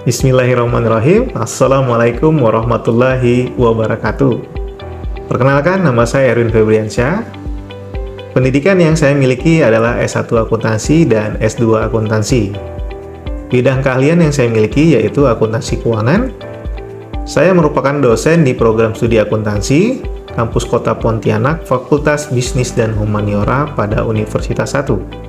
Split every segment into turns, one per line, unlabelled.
Bismillahirrahmanirrahim. Assalamualaikum warahmatullahi wabarakatuh. Perkenalkan, nama saya Erwin Febriansyah. Pendidikan yang saya miliki adalah S1 Akuntansi dan S2 Akuntansi. Bidang keahlian yang saya miliki yaitu akuntansi keuangan. Saya merupakan dosen di program studi akuntansi, Kampus Kota Pontianak, Fakultas Bisnis dan Humaniora pada Universitas 1.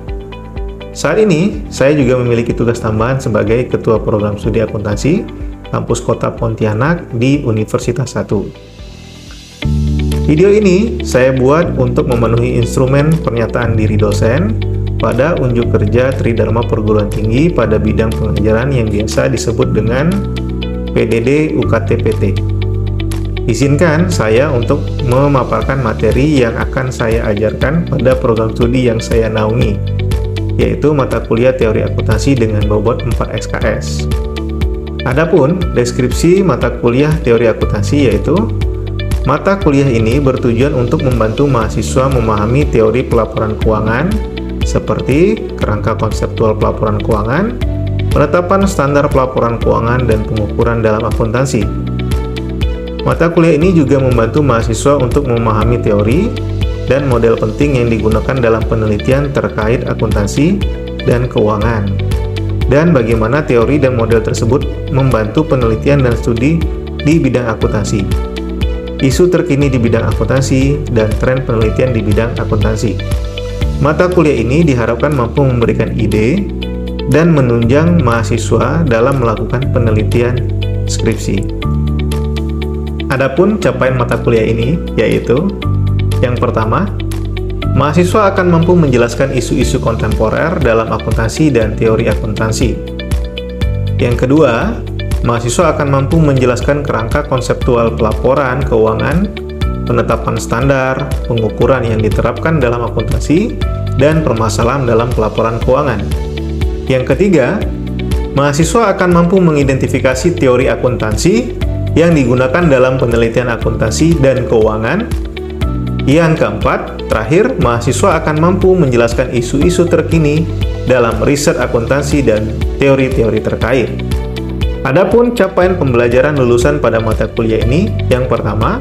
Saat ini, saya juga memiliki tugas tambahan sebagai Ketua Program Studi Akuntansi Kampus Kota Pontianak di Universitas 1. Video ini saya buat untuk memenuhi instrumen pernyataan diri dosen pada unjuk kerja Tridharma Perguruan Tinggi pada bidang pengajaran yang biasa disebut dengan PDD UKT-PT. Izinkan saya untuk memaparkan materi yang akan saya ajarkan pada program studi yang saya naungi, yaitu mata kuliah teori akuntansi dengan bobot 4 SKS. Adapun deskripsi mata kuliah teori akuntansi yaitu mata kuliah ini bertujuan untuk membantu mahasiswa memahami teori pelaporan keuangan seperti kerangka konseptual pelaporan keuangan, penetapan standar pelaporan keuangan, dan pengukuran dalam akuntansi. Mata kuliah ini juga membantu mahasiswa untuk memahami teori dan model penting yang digunakan dalam penelitian terkait akuntansi dan keuangan, dan bagaimana teori dan model tersebut membantu penelitian dan studi di bidang akuntansi, isu terkini di bidang akuntansi, dan tren penelitian di bidang akuntansi. Mata kuliah ini diharapkan mampu memberikan ide dan menunjang mahasiswa dalam melakukan penelitian skripsi. Adapun capaian mata kuliah ini yaitu: yang pertama, mahasiswa akan mampu menjelaskan isu-isu kontemporer dalam akuntansi dan teori akuntansi. Yang kedua, mahasiswa akan mampu menjelaskan kerangka konseptual pelaporan keuangan, penetapan standar, pengukuran yang diterapkan dalam akuntansi, dan permasalahan dalam pelaporan keuangan. Yang ketiga, mahasiswa akan mampu mengidentifikasi teori akuntansi yang digunakan dalam penelitian akuntansi dan keuangan. Yang keempat, terakhir, mahasiswa akan mampu menjelaskan isu-isu terkini dalam riset akuntansi dan teori-teori terkait. Adapun capaian pembelajaran lulusan pada mata kuliah ini, yang pertama,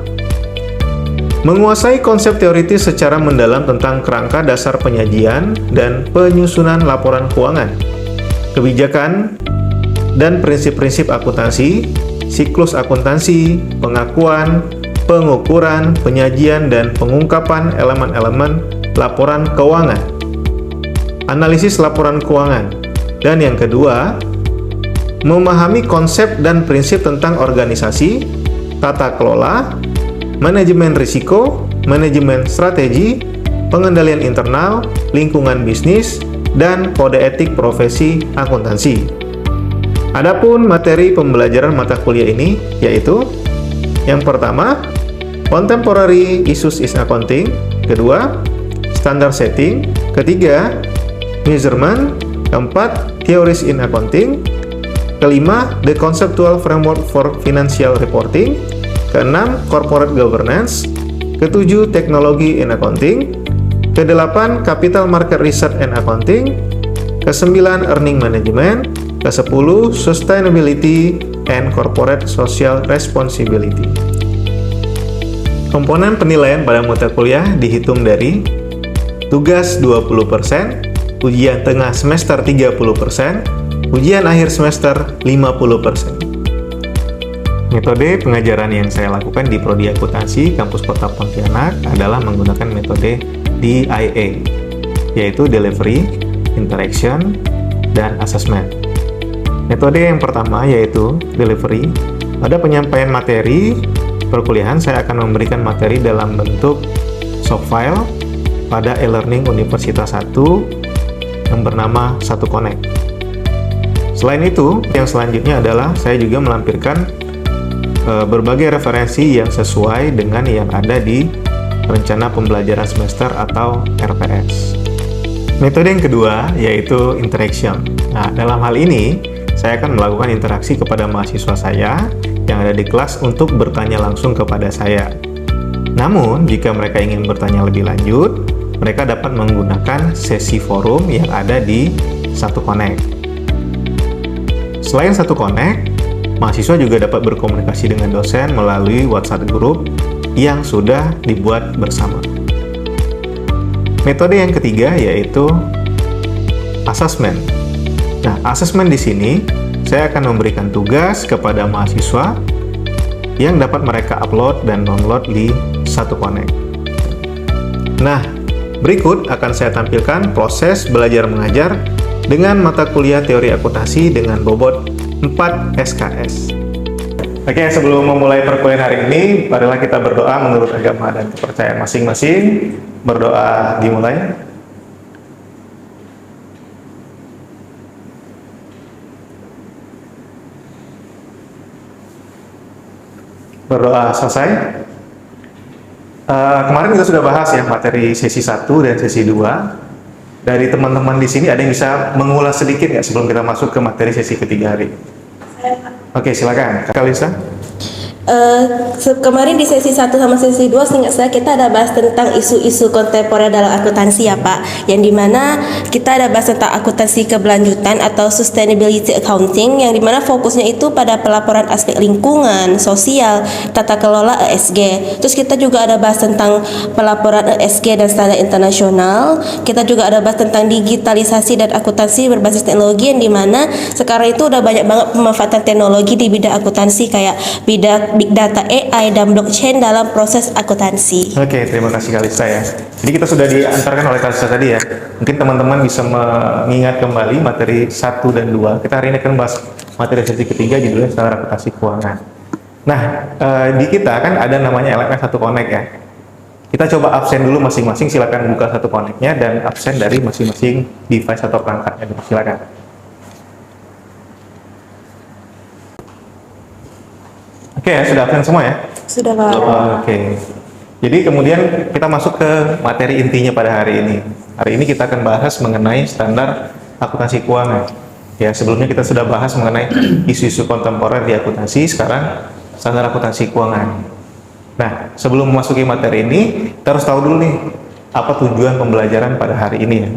menguasai konsep teoritis secara mendalam tentang kerangka dasar penyajian dan penyusunan laporan keuangan, kebijakan dan prinsip-prinsip akuntansi, siklus akuntansi, pengakuan, pengukuran, penyajian, dan pengungkapan elemen-elemen laporan keuangan, analisis laporan keuangan. Dan yang kedua, memahami konsep dan prinsip tentang organisasi, tata kelola, manajemen risiko, manajemen strategi, pengendalian internal, lingkungan bisnis, dan kode etik profesi akuntansi. Adapun materi pembelajaran mata kuliah ini yaitu: yang pertama, Contemporary Issues in Accounting. Kedua, Standard Setting. Ketiga, Measurement. Keempat, Theories in Accounting. Kelima, The Conceptual Framework for Financial Reporting. Keenam, Corporate Governance. Ketujuh, Technology in Accounting. Kedelapan, Capital Market Research and Accounting. Kesembilan, Earning Management. Kesepuluh, Sustainability and Corporate Social Responsibility. Komponen penilaian pada mata kuliah dihitung dari tugas 20%, ujian tengah semester 30%, ujian akhir semester 50%. Metode pengajaran yang saya lakukan di Prodi Akuntansi Kampus Kota Pontianak adalah menggunakan metode DIA, yaitu Delivery, Interaction, dan Assessment. Metode yang pertama yaitu Delivery. Pada penyampaian materi perkuliahan, saya akan memberikan materi dalam bentuk soft file pada e-learning Universitas 1 yang bernama 1Connect. Selain itu, yang selanjutnya adalah saya juga melampirkan berbagai referensi yang sesuai dengan yang ada di rencana pembelajaran semester atau RPS. Metode yang kedua yaitu Interaction. Nah, dalam hal ini saya akan melakukan interaksi kepada mahasiswa saya yang ada di kelas untuk bertanya langsung kepada saya. Namun, jika mereka ingin bertanya lebih lanjut, mereka dapat menggunakan sesi forum yang ada di 1Connect. Selain satu connect, mahasiswa juga dapat berkomunikasi dengan dosen melalui WhatsApp group yang sudah dibuat bersama. Metode yang ketiga yaitu asesmen. Nah, asesmen di sini saya akan memberikan tugas kepada mahasiswa yang dapat mereka upload dan download di satu connect. Nah, berikut akan saya tampilkan proses belajar mengajar dengan mata kuliah teori akuntansi dengan bobot 4 SKS. Oke, sebelum memulai perkuliahan hari ini, marilah kita berdoa menurut agama dan kepercayaan masing-masing. Berdoa dimulai. Berdoa selesai. Kemarin kita sudah bahas ya materi sesi 1 dan sesi 2. Dari teman-teman di sini ada yang bisa mengulas sedikit nggak sebelum kita masuk ke materi sesi ketiga hari? Oke, silakan. Kak Lisa.
Kemarin di sesi 1 sama sesi 2 seingat saya kita ada bahas tentang isu-isu kontemporer dalam akuntansi ya Pak, yang dimana kita ada bahas tentang akuntansi keberlanjutan atau sustainability accounting, yang dimana fokusnya itu pada pelaporan aspek lingkungan, sosial, tata kelola ESG. Terus kita juga ada bahas tentang pelaporan ESG dan standar internasional. Kita juga ada bahas tentang digitalisasi dan akuntansi berbasis teknologi, yang dimana sekarang itu udah banyak banget pemanfaatan teknologi di bidang akuntansi kayak bidang big data, AI, dan blockchain dalam proses akuntansi.
Oke, terima kasih Kalista ya. Jadi kita sudah diantarkan oleh Kalista tadi ya. Mungkin teman-teman bisa mengingat kembali materi 1 dan 2. Kita hari ini akan bahas materi sesi ketiga judulnya standar akuntansi keuangan. Nah, di kita kan ada namanya LMS 1 Connect ya. Kita coba absen dulu masing-masing, silakan buka 1 Connect-nya dan absen dari masing-masing device atau perangkatnya. Silakan. Oke ya, sudah absen semua ya?
Sudah Pak.
Oke. Jadi kemudian kita masuk ke materi intinya pada hari ini. Hari ini kita akan bahas mengenai standar akuntansi keuangan. Ya, sebelumnya kita sudah bahas mengenai isu-isu kontemporer di akuntansi, sekarang standar akuntansi keuangan. Nah, sebelum memasuki materi ini, kita harus tahu dulu nih, apa tujuan pembelajaran pada hari ini ya.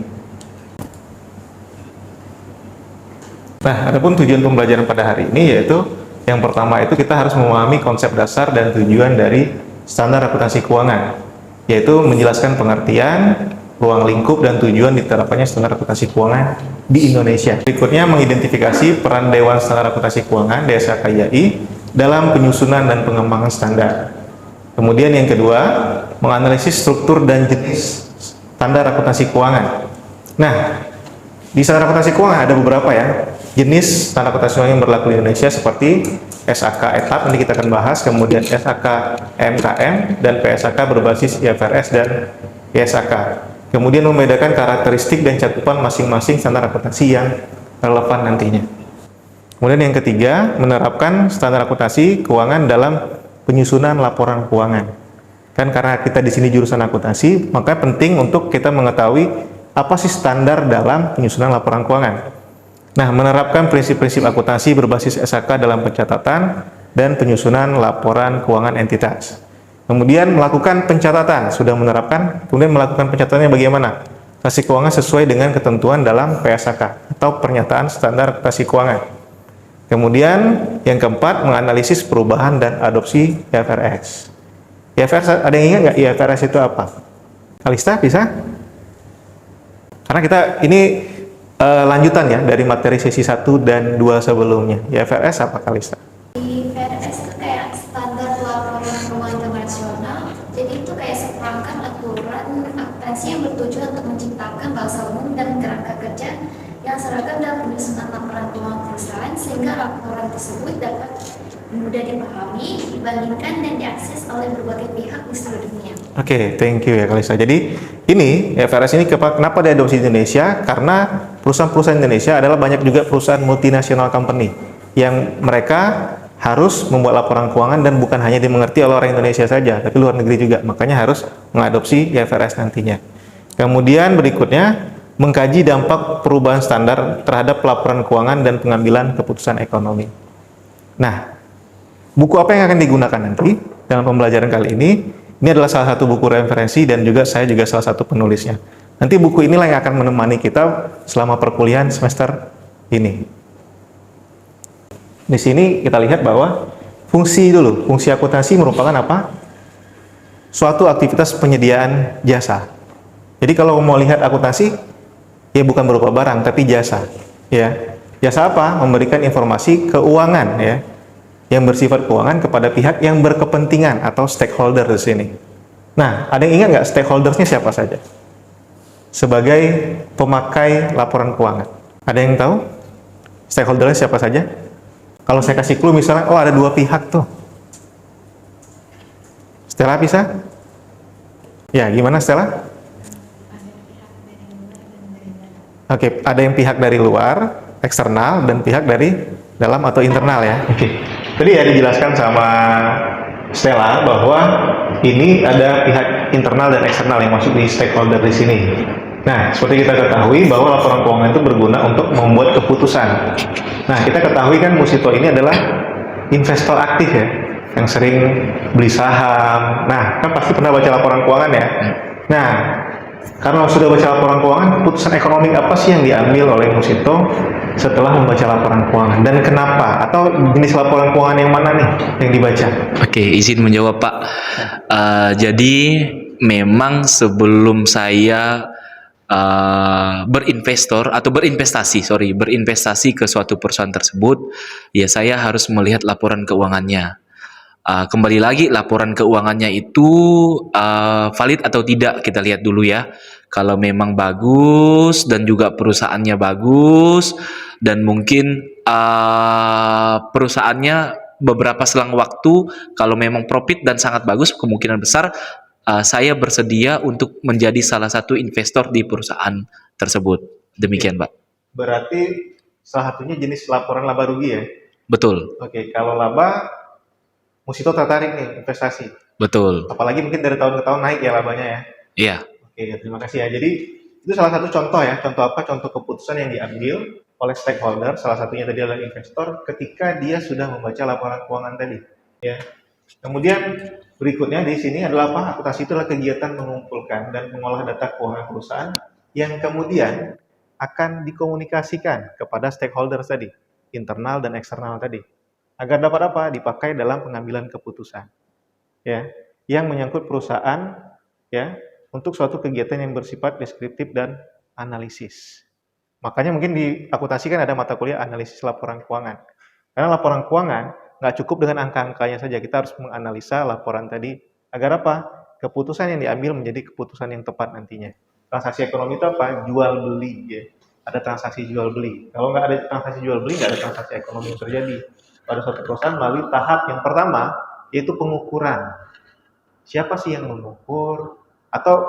Nah, adapun tujuan pembelajaran pada hari ini yaitu yang pertama itu kita harus memahami konsep dasar dan tujuan dari standar akuntansi keuangan, yaitu menjelaskan pengertian, ruang lingkup, dan tujuan diterapkannya standar akuntansi keuangan di Indonesia. Berikutnya mengidentifikasi peran Dewan Standar Akuntansi Keuangan (DSAKIAI) dalam penyusunan dan pengembangan standar. Kemudian yang kedua, menganalisis struktur dan jenis standar akuntansi keuangan. Nah, di standar akuntansi keuangan ada beberapa ya jenis standar akuntansi keuangan yang berlaku di Indonesia, seperti SAK ETAP, nanti kita akan bahas, kemudian SAK MKM, dan PSAK berbasis IFRS dan PSAK. Kemudian membedakan karakteristik dan cakupan masing-masing standar akuntansi yang relevan nantinya. Kemudian yang ketiga, menerapkan standar akuntansi keuangan dalam penyusunan laporan keuangan. Kan karena kita di sini jurusan akuntansi, maka penting untuk kita mengetahui apa sih standar dalam penyusunan laporan keuangan. Nah, menerapkan prinsip-prinsip akuntansi berbasis SAK dalam pencatatan dan penyusunan laporan keuangan entitas. Kemudian melakukan pencatatan, sudah menerapkan, kemudian melakukan pencatatannya bagaimana? Transaksi keuangan sesuai dengan ketentuan dalam PSAK atau pernyataan standar transaksi keuangan. Kemudian yang keempat, menganalisis perubahan dan adopsi IFRS. IFRS, ada yang ingat nggak IFRS itu apa? Kalista bisa? Karena kita ini lanjutan ya dari materi sesi 1 dan 2 sebelumnya. IFRS apa Kalista?
IFRS itu kayak standar laporan keuangan internasional. Jadi itu kayak seperangkat aturan akuntansi yang bertujuan untuk menciptakan bahasa umum dan kerangka kerja yang seragam dalam penyusunan laporan keuangan perusahaan, sehingga laporan tersebut dapat mudah dipahami, dibandingkan, dan diakses oleh berbagai pihak di seluruh dunia. Oke,
thank you ya Kalista. Jadi ini IFRS ini kenapa diadopsi di Indonesia? Karena perusahaan-perusahaan Indonesia adalah banyak juga perusahaan multinational company yang mereka harus membuat laporan keuangan dan bukan hanya dimengerti oleh orang Indonesia saja, tapi luar negeri juga. Makanya harus mengadopsi IFRS nantinya. Kemudian berikutnya, mengkaji dampak perubahan standar terhadap pelaporan keuangan dan pengambilan keputusan ekonomi. Nah, buku apa yang akan digunakan nanti dalam pembelajaran kali ini? Ini adalah salah satu buku referensi dan juga saya juga salah satu penulisnya. Nanti buku inilah yang akan menemani kita selama perkuliahan semester ini. Di sini kita lihat bahwa fungsi akuntansi merupakan apa? Suatu aktivitas penyediaan jasa. Jadi kalau mau lihat akuntansi, ya bukan berupa barang, tapi jasa. Ya, jasa apa? Memberikan informasi keuangan, ya, yang bersifat keuangan kepada pihak yang berkepentingan atau stakeholder di sini. Nah, ada yang ingat nggak stakeholdersnya siapa saja? Sebagai pemakai laporan keuangan. Ada yang tahu stakeholdernya siapa saja? Kalau saya kasih clue misalnya, oh ada dua pihak tuh. Stella bisa? Ya, gimana Stella? Oke, ada yang pihak dari luar, eksternal, dan pihak dari dalam atau internal ya. Oke. Tadi ya dijelaskan sama Stella bahwa ini ada pihak internal dan eksternal yang masuk di stakeholder di sini. Nah, seperti kita ketahui bahwa laporan keuangan itu berguna untuk membuat keputusan. Nah, kita ketahui kan Musito ini adalah investor aktif ya, yang sering beli saham. Nah, kan pasti pernah baca laporan keuangan ya. Nah, karena sudah baca laporan keuangan, keputusan ekonomi apa sih yang diambil oleh Musito setelah membaca laporan keuangan? Dan kenapa? Atau jenis laporan keuangan yang mana nih yang dibaca?
Oke, izin menjawab Pak. Jadi memang sebelum saya berinvestasi ke suatu perusahaan tersebut, ya saya harus melihat laporan keuangannya. Kembali lagi, laporan keuangannya itu valid atau tidak, kita lihat dulu ya. Kalau memang bagus dan juga perusahaannya bagus, dan mungkin perusahaannya beberapa selang waktu kalau memang profit dan sangat bagus, kemungkinan besar saya bersedia untuk menjadi salah satu investor di perusahaan tersebut. Demikian, Pak.
Berarti salah satunya jenis laporan laba rugi ya?
Betul.
Oke, kalau laba, Musito tertarik nih investasi.
Betul.
Apalagi mungkin dari tahun ke tahun naik ya labanya ya?
Iya.
Oke, terima kasih ya. Jadi itu salah satu contoh ya. Contoh apa? Contoh keputusan yang diambil oleh stakeholder. Salah satunya tadi adalah investor ketika dia sudah membaca laporan keuangan tadi. Ya. Kemudian berikutnya di sini adalah apa? Akuntansi itu adalah kegiatan mengumpulkan dan mengolah data keuangan perusahaan yang kemudian akan dikomunikasikan kepada stakeholder tadi, internal dan eksternal tadi, agar dapat apa? Dipakai dalam pengambilan keputusan, ya, yang menyangkut perusahaan, ya, untuk suatu kegiatan yang bersifat deskriptif dan analisis. Makanya mungkin di akuntansi kan ada mata kuliah analisis laporan keuangan. Karena laporan keuangan nggak cukup dengan angka-angkanya saja, kita harus menganalisa laporan tadi agar apa? Keputusan yang diambil menjadi keputusan yang tepat nantinya. Transaksi ekonomi itu apa? Jual beli ya. Ada transaksi jual beli. Kalau nggak ada transaksi jual beli, nggak ada transaksi ekonomi yang terjadi pada suatu perusahaan melalui tahap yang pertama, yaitu pengukuran. Siapa sih yang mengukur? Atau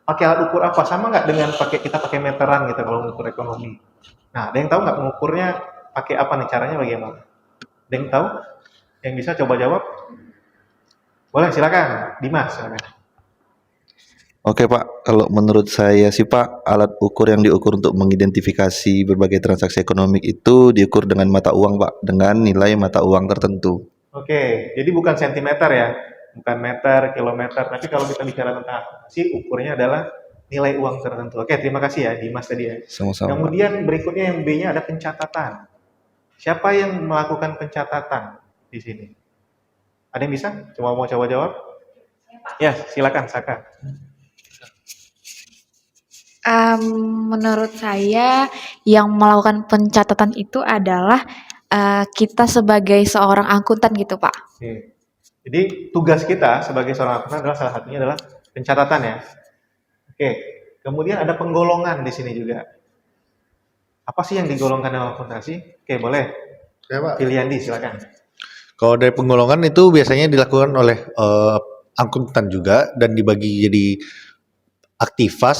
pakai alat ukur apa? Sama nggak dengan kita pakai meteran gitu kalau mengukur ekonomi. Nah, ada yang tahu nggak mengukurnya pakai apa nih? Caranya bagaimana? Ada yang tahu? Yang bisa coba jawab? Boleh, silakan. Dimas, silakan.
Oke Pak, kalau menurut saya sih Pak, alat ukur yang diukur untuk mengidentifikasi berbagai transaksi ekonomi itu diukur dengan mata uang Pak, dengan nilai mata uang tertentu.
Oke, jadi bukan sentimeter ya, bukan meter, kilometer, tapi kalau kita bicara tentang akuntansi, ukurnya adalah nilai uang tertentu. Oke, terima kasih ya Dimas tadi ya.
Sama-sama.
Kemudian berikutnya yang B-nya ada pencatatan. Siapa yang melakukan pencatatan di sini? Ada yang bisa? Mau coba jawab? Ya, silakan Saka.
Menurut saya yang melakukan pencatatan itu adalah kita sebagai seorang akuntan gitu Pak.
Oke. Jadi tugas kita sebagai seorang akuntan adalah salah satunya adalah pencatatan ya. Oke. Kemudian ada penggolongan di sini juga. Apa sih yang digolongkan dalam akuntansi? Oke, boleh.
Ya, Pak.
Piliandi, silakan.
Kalau dari penggolongan itu biasanya dilakukan oleh akuntan juga dan dibagi jadi aktiva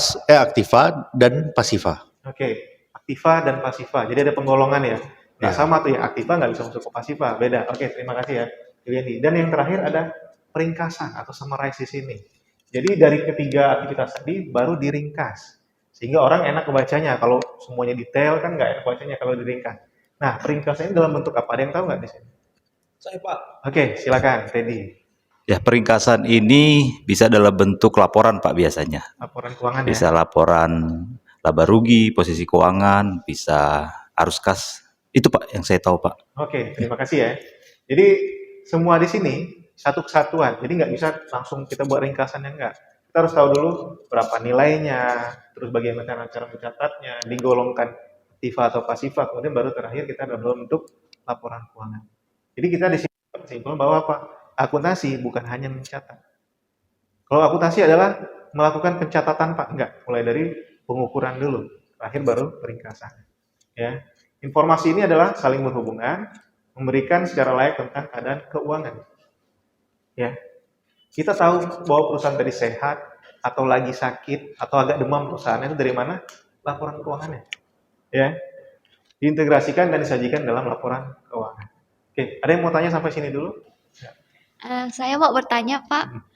dan pasiva.
Oke, aktiva dan pasiva. Jadi ada penggolongan ya. Nggak
Ya.
sama tuh ya, aktiva nggak bisa masuk ke pasiva, beda. Oke, terima kasih ya, Piliandi. Dan yang terakhir ada peringkasan atau summarize di sini. Jadi dari ketiga aktivitas tadi baru diringkas. Sehingga orang enak membacanya. Kalau semuanya detail kan nggak enak bacanya kalau diringkas. Nah, peringkasan ini dalam bentuk apa? Ada yang tahu nggak di sini?
Saya Pak.
Oke, silakan, Teddy.
Ya, peringkasan ini bisa dalam bentuk laporan Pak biasanya.
Laporan keuangan ya.
Bisa laporan laba rugi, posisi keuangan, bisa arus kas Itu Pak yang saya tahu Pak.
Oke, terima kasih ya. Jadi semua di sini satu kesatuan. Jadi nggak bisa langsung kita buat ringkasannya enggak. Kita harus tahu dulu berapa nilainya, terus bagaimana cara mencatatnya, digolongkan aktiva atau pasifa, kemudian baru terakhir kita dalam bentuk laporan keuangan. Jadi kita di sini kesimpulan bahwa apa? Akuntansi bukan hanya mencatat. Kalau akuntansi adalah melakukan pencatatan Pak, enggak. Mulai dari pengukuran dulu, terakhir baru peringkasan. Ya. Informasi ini adalah saling berhubungan, memberikan secara layak tentang keadaan keuangan. Ya. Kita tahu bahwa perusahaan tadi sehat atau lagi sakit atau agak demam perusahaannya itu dari mana? Laporan keuangannya. Ya. Diintegrasikan dan disajikan dalam laporan keuangan. Oke, ada yang mau tanya sampai sini dulu?
Saya mau bertanya, Pak.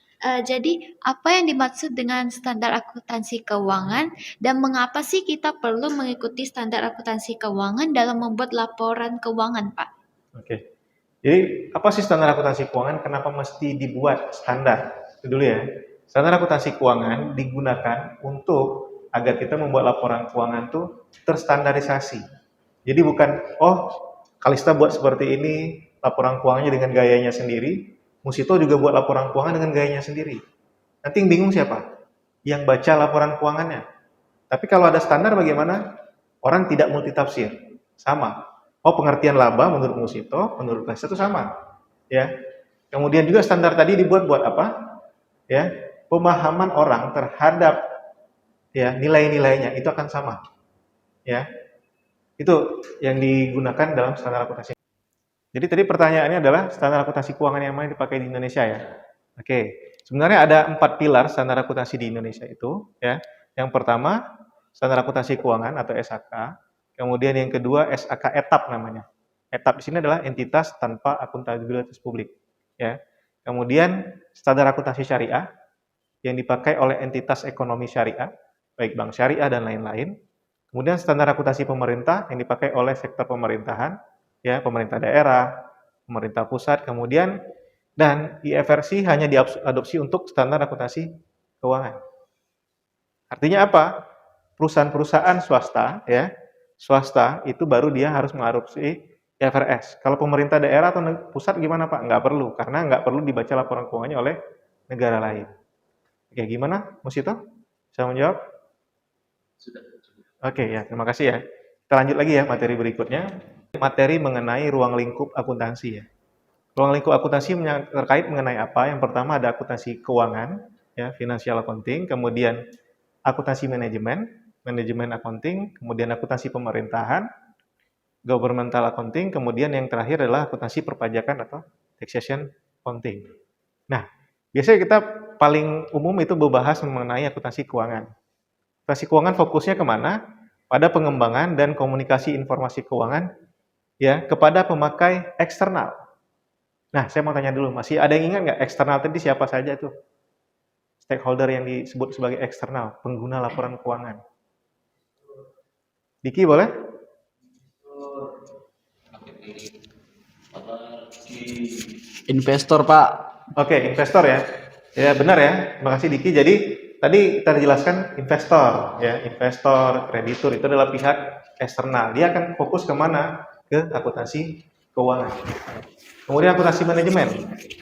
Jadi, apa yang dimaksud dengan standar akuntansi keuangan dan mengapa sih kita perlu mengikuti standar akuntansi keuangan dalam membuat laporan keuangan, Pak?
Oke. Jadi, apa sih standar akuntansi keuangan? Kenapa mesti dibuat standar? Itu dulu ya. Standar akuntansi keuangan digunakan untuk agar kita membuat laporan keuangan itu terstandarisasi. Jadi bukan, oh, Kalista buat seperti ini, laporan keuangannya dengan gayanya sendiri, Musito juga buat laporan keuangan dengan gayanya sendiri. Nanti yang bingung siapa? Yang baca laporan keuangannya. Tapi kalau ada standar bagaimana? Orang tidak multitafsir. Sama. Oh, pengertian laba menurut Musito, menurut Kalista itu sama. Ya. Kemudian juga standar tadi dibuat buat apa? Ya, pemahaman orang terhadap ya nilai-nilainya itu akan sama. Ya. Itu yang digunakan dalam standar akuntansi. Jadi tadi pertanyaannya adalah standar akuntansi keuangan yang mana dipakai di Indonesia ya? Oke, sebenarnya ada 4 pilar standar akuntansi di Indonesia itu ya. Yang pertama standar akuntansi keuangan atau SAK. Kemudian yang kedua SAK etap namanya. Etap di sini adalah entitas tanpa akuntabilitas publik ya. Kemudian standar akuntansi syariah yang dipakai oleh entitas ekonomi syariah, baik bank syariah dan lain-lain. Kemudian standar akuntansi pemerintah yang dipakai oleh sektor pemerintahan, ya pemerintah daerah, pemerintah pusat, kemudian dan IFRS hanya diadopsi untuk standar akuntansi keuangan. Artinya apa? Perusahaan-perusahaan swasta, ya swasta itu baru dia harus mengadopsi IFRS. Kalau pemerintah daerah atau pusat gimana Pak? Nggak perlu, karena nggak perlu dibaca laporan keuangannya oleh negara lain. Oke, gimana, Musito? Bisa menjawab? Sudah. Oke ya, terima kasih ya. Kita lanjut lagi ya materi berikutnya. Materi mengenai ruang lingkup akuntansi ya. Ruang lingkup akuntansi terkait mengenai apa? Yang pertama ada akuntansi keuangan, ya, financial accounting, kemudian akuntansi manajemen, manajemen accounting, kemudian akuntansi pemerintahan, governmental accounting, kemudian yang terakhir adalah akuntansi perpajakan atau taxation accounting. Nah, biasanya kita paling umum itu membahas mengenai akuntansi keuangan. Akuntansi keuangan fokusnya kemana? Pada pengembangan dan komunikasi informasi keuangan ya kepada pemakai eksternal. Nah, saya mau tanya dulu, masih ada yang ingat nggak eksternal tadi siapa saja tuh? Stakeholder yang disebut sebagai eksternal, pengguna laporan keuangan. Diki boleh?
Investor Pak.
Oke, investor ya. Ya benar ya. Terima kasih Diki. Jadi tadi kita jelaskan investor, ya investor, kreditur itu adalah pihak eksternal. Dia akan fokus kemana? Ke akuntansi keuangan. Kemudian akuntansi manajemen.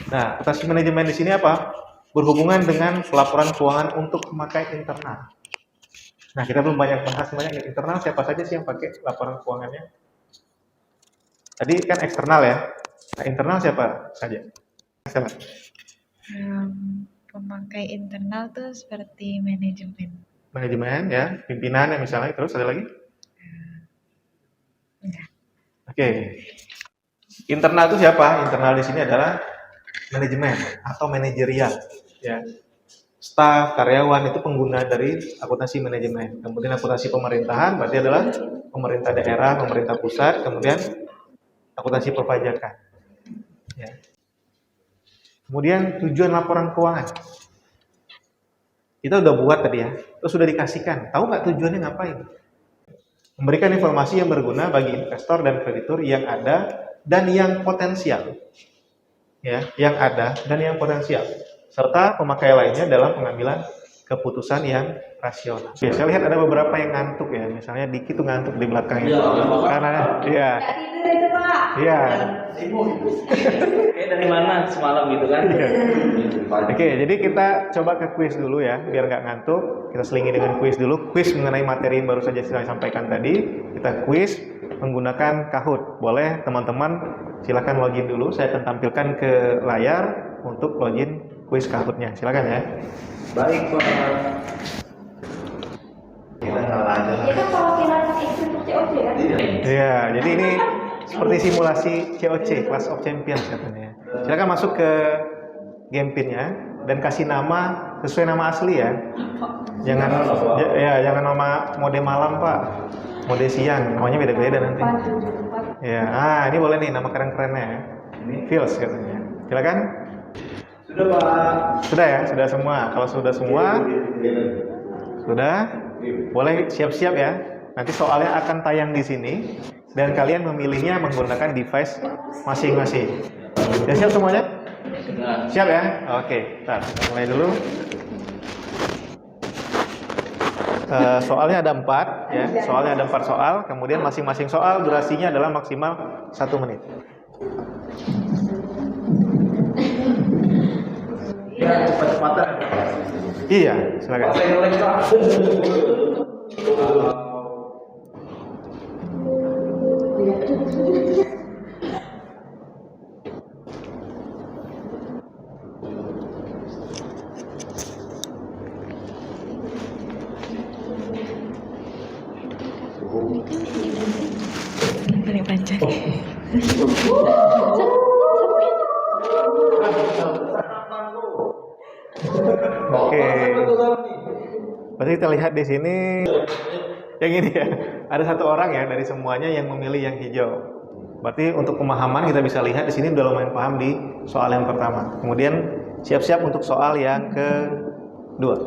Nah, akuntansi manajemen di sini apa? Berhubungan dengan pelaporan keuangan untuk pemakai internal. Nah, kita belum banyak bahas banyak internal. Siapa saja sih yang pakai laporan keuangannya? Tadi kan eksternal ya. Nah, internal siapa saja?
Pemakai internal tuh seperti manajemen.
Manajemen ya, pimpinan ya misalnya, terus ada lagi?
Enggak.
Oke. Internal itu siapa? Internal di sini adalah manajemen atau manajerial ya. Staf, karyawan itu pengguna dari akuntansi manajemen. Kemudian akuntansi pemerintahan berarti adalah pemerintah daerah, pemerintah pusat, kemudian akuntansi perpajakan. Ya. Kemudian tujuan laporan keuangan. Kita udah buat tadi ya, terus sudah dikasihkan. Tahu nggak tujuannya ngapain? Memberikan informasi yang berguna bagi investor dan kreditur yang ada dan yang potensial. Ya, yang ada dan yang potensial. Serta pemakai lainnya dalam pengambilan keputusan yang rasional. Ya, saya lihat ada beberapa yang ngantuk ya, misalnya Diki tuh ngantuk di belakang itu. Karena iya. Iya.
Kayak dari mana semalam gitu kan?
Iya. Oke, jadi kita coba ke kuis dulu ya, biar nggak ngantuk. Kita selingi dengan kuis dulu. Kuis mengenai materi yang baru saja saya sampaikan tadi. Kita kuis menggunakan Kahoot. Boleh teman-teman silakan login dulu. Saya akan tampilkan ke layar untuk login kuis Kahoot-nya. Silakan ya.
Baik, Pak. Kita kalah aja.
kalau kita pakai itu untuk COC kan?
Iya, jadi ini seperti simulasi COC, Clash of Champions katanya. Silakan masuk ke game pin-nya dan kasih nama sesuai nama asli ya. Jangan nama mode malam, Pak. Mode siang, namanya beda-beda nanti. Ya, ini boleh nih nama keren-kerennya ya. Ini Feels katanya. Silakan.
Sudah, Pak.
Sudah ya, sudah semua. Kalau sudah semua, sudah. Boleh siap-siap ya. Nanti soalnya akan tayang di sini dan kalian memilihnya menggunakan device masing-masing. Ya siap semuanya? Siap ya? Oke, kita mulai dulu. Soalnya ada 4 ya. Soalnya ada 4 soal. Kemudian masing-masing soal durasinya adalah maksimal 1 menit.
Ya, cepat-cepatan.
Iya, silakan. Oke. Berarti kita lihat di sini yang ini ya. Ada 1 orang ya dari semuanya yang memilih yang hijau. Berarti untuk pemahaman kita bisa lihat di sini udah lumayan paham di soal yang pertama. Kemudian siap-siap untuk soal yang kedua.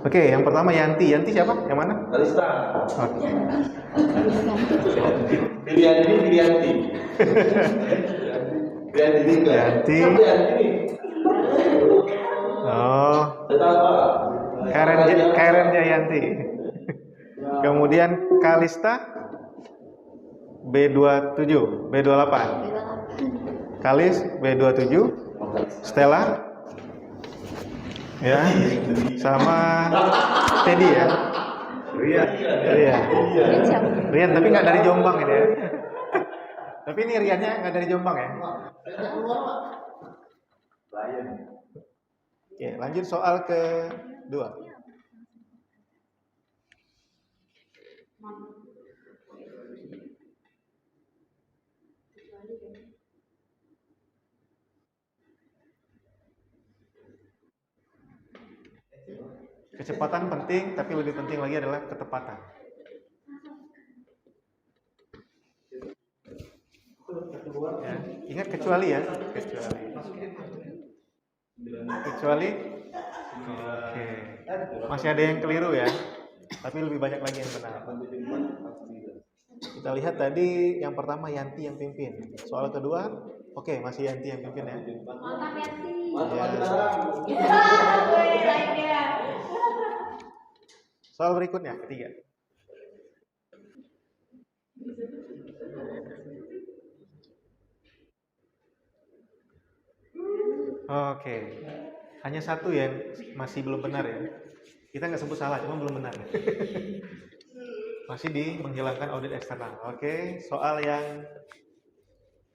Oke, yang pertama Yanti. Yanti siapa? Yang mana?
Kalista.
Oke.
Pilihan ini Yanti.
Yanti. Oh, Karen Jayanti. Kemudian Kalista B27, B28. Kalis B27. Stella ya, sama Teddy ya. Rian, tapi nggak dari Jombang ini ya. Tapi ini Riannya nggak dari Jombang ya. Oke, lanjut soal kedua. Kecepatan penting, tapi lebih penting lagi adalah ketepatan. Ya, ingat kecuali ya, kecuali. Oke, masih ada yang keliru ya, tapi lebih banyak lagi yang benar. Kita lihat tadi yang pertama Yanti yang pimpin. Soal kedua, oke, masih Yanti yang pimpin ya.
Mantap Yanti.
Soal berikutnya, ketiga. Oke, hanya 1 yang masih belum benar ya. Kita nggak sebut salah, cuma belum benar. Masih di menghilangkan audit eksternal. Oke, soal yang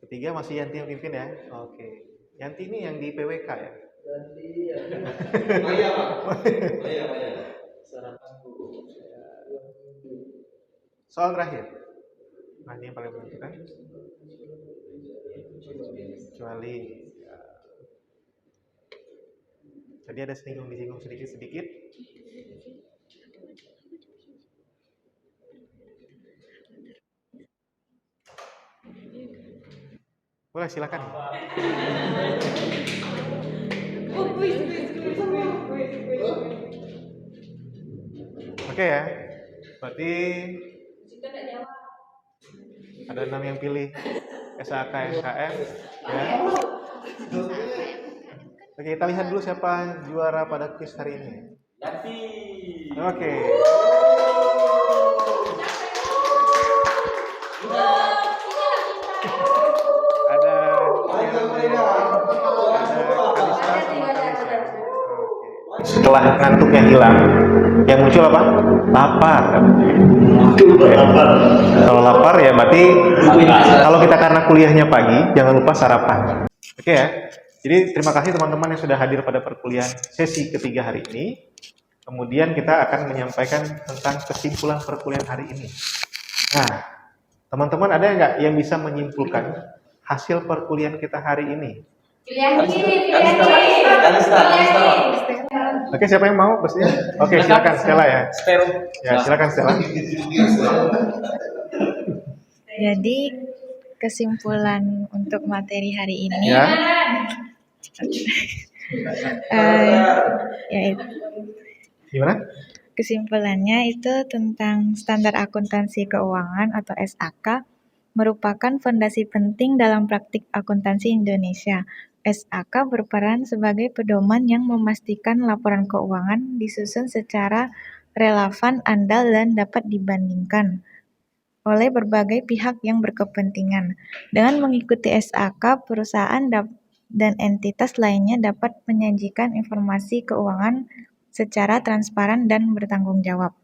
ketiga masih Yanti yang pimpin ya. Oke, Yanti ini yang di PWK ya. Yanti ya. Soal terakhir. Nah, ini yang paling menentukan. Kecuali ya. Jadi ada disinggung sedikit-sedikit. Boleh, silakan. Oke ya. Berarti ada 6 yang pilih SAK SKM ya. Oke, kita lihat dulu siapa juara pada kuis hari ini. Oke. Ada Kalista sama Kalista. Oke. Setelah ngantuknya hilang, yang muncul apa? Lapar. Kalau lapar ya berarti kalau kita karena kuliahnya pagi, jangan lupa sarapan. Oke ya. Jadi terima kasih teman-teman yang sudah hadir pada perkuliahan sesi ketiga hari ini. Kemudian kita akan menyampaikan tentang kesimpulan perkuliahan hari ini. Nah, teman-teman ada nggak yang bisa menyimpulkan hasil perkuliahan kita hari ini? Oke, siapa yang mau? Oke, silakan Stella ya. Ya, silakan Stella.
Jadi kesimpulan untuk materi hari ini
Ya.
yaitu
Gimana?
kesimpulannya itu tentang standar akuntansi keuangan atau SAK merupakan fondasi penting dalam praktik akuntansi Indonesia. SAK berperan sebagai pedoman yang memastikan laporan keuangan disusun secara relevan, andal, dan dapat dibandingkan oleh berbagai pihak yang berkepentingan. Dengan mengikuti SAK, perusahaan dan entitas lainnya dapat menyajikan informasi keuangan secara transparan dan bertanggung jawab.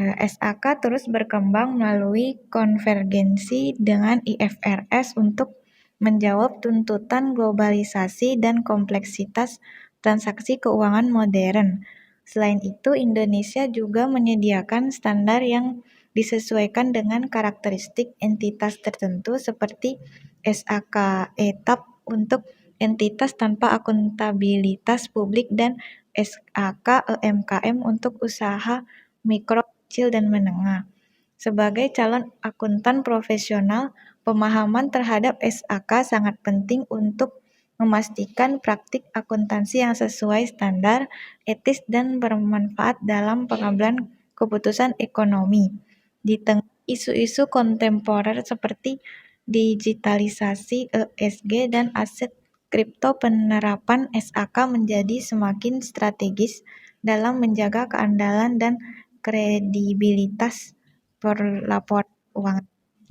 SAK terus berkembang melalui konvergensi dengan IFRS untuk menjawab tuntutan globalisasi dan kompleksitas transaksi keuangan modern. Selain itu, Indonesia juga menyediakan standar yang disesuaikan dengan karakteristik entitas tertentu seperti SAK ETAP untuk entitas tanpa akuntabilitas publik dan SAK UMKM untuk usaha mikro, kecil, dan menengah. Sebagai calon akuntan profesional, pemahaman terhadap SAK sangat penting untuk memastikan praktik akuntansi yang sesuai standar, etis, dan bermanfaat dalam pengambilan keputusan ekonomi. Di tengah isu-isu kontemporer seperti digitalisasi, ESG, dan aset kripto, penerapan SAK menjadi semakin strategis dalam menjaga keandalan dan kredibilitas perlaporan keuangan.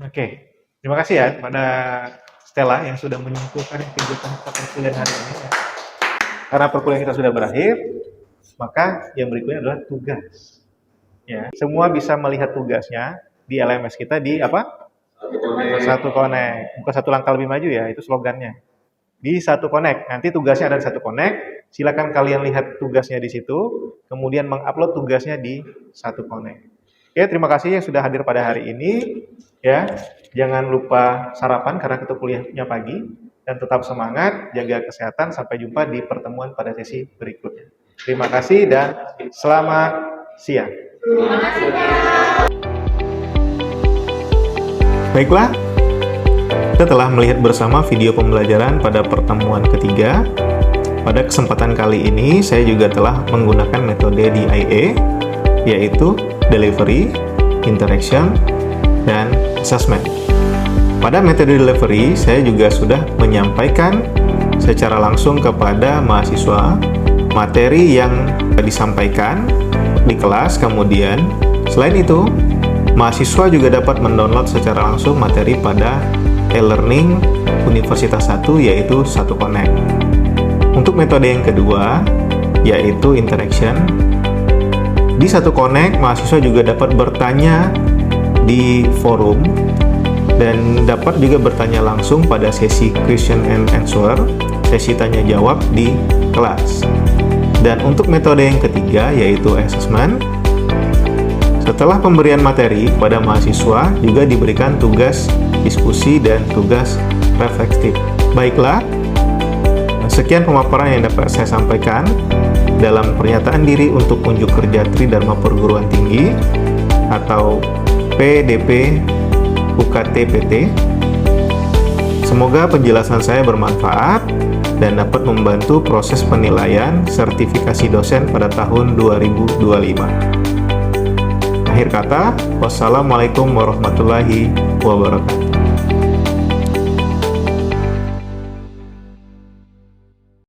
Oke, terima kasih ya pada Stella yang sudah menyimpulkan kegiatan kita perkuliahan hari ini. Karena perkuliahan kita sudah berakhir, maka yang berikutnya adalah tugas. Ya, semua bisa melihat tugasnya di LMS kita di apa? Satu Connect. Bukan satu langkah lebih maju ya, itu slogannya. Di Satu Connect. Nanti tugasnya ada di Satu Connect. Silakan kalian lihat tugasnya di situ, kemudian mengupload tugasnya di Satu Connect. Oke, terima kasih yang sudah hadir pada hari ini. Ya, jangan lupa sarapan karena kita kuliahnya pagi dan tetap semangat, jaga kesehatan. Sampai jumpa di pertemuan pada sesi berikutnya. Terima kasih dan selamat siang. Baiklah, kita telah melihat bersama video pembelajaran pada pertemuan ketiga. Pada kesempatan kali ini, saya juga telah menggunakan metode DIA, yaitu Delivery, Interaction, dan Assessment. Pada metode Delivery, saya juga sudah menyampaikan secara langsung kepada mahasiswa materi yang disampaikan di kelas. Kemudian, selain itu, mahasiswa juga dapat mendownload secara langsung materi pada e-learning Universitas 1, yaitu Satu Connect. Untuk metode yang kedua, yaitu Interaction, di Satu Connect, mahasiswa juga dapat bertanya di forum dan dapat juga bertanya langsung pada sesi question and answer, sesi tanya jawab di kelas. Dan untuk metode yang ketiga, yaitu Assessment, setelah pemberian materi pada mahasiswa juga diberikan tugas diskusi dan tugas reflektif. Baiklah, sekian pemaparan yang dapat saya sampaikan dalam pernyataan diri untuk unjuk kerja Tridharma Perguruan Tinggi atau PDP UKT PT. Semoga penjelasan saya bermanfaat dan dapat membantu proses penilaian sertifikasi dosen pada tahun 2025. Akhir kata, wassalamualaikum warahmatullahi wabarakatuh.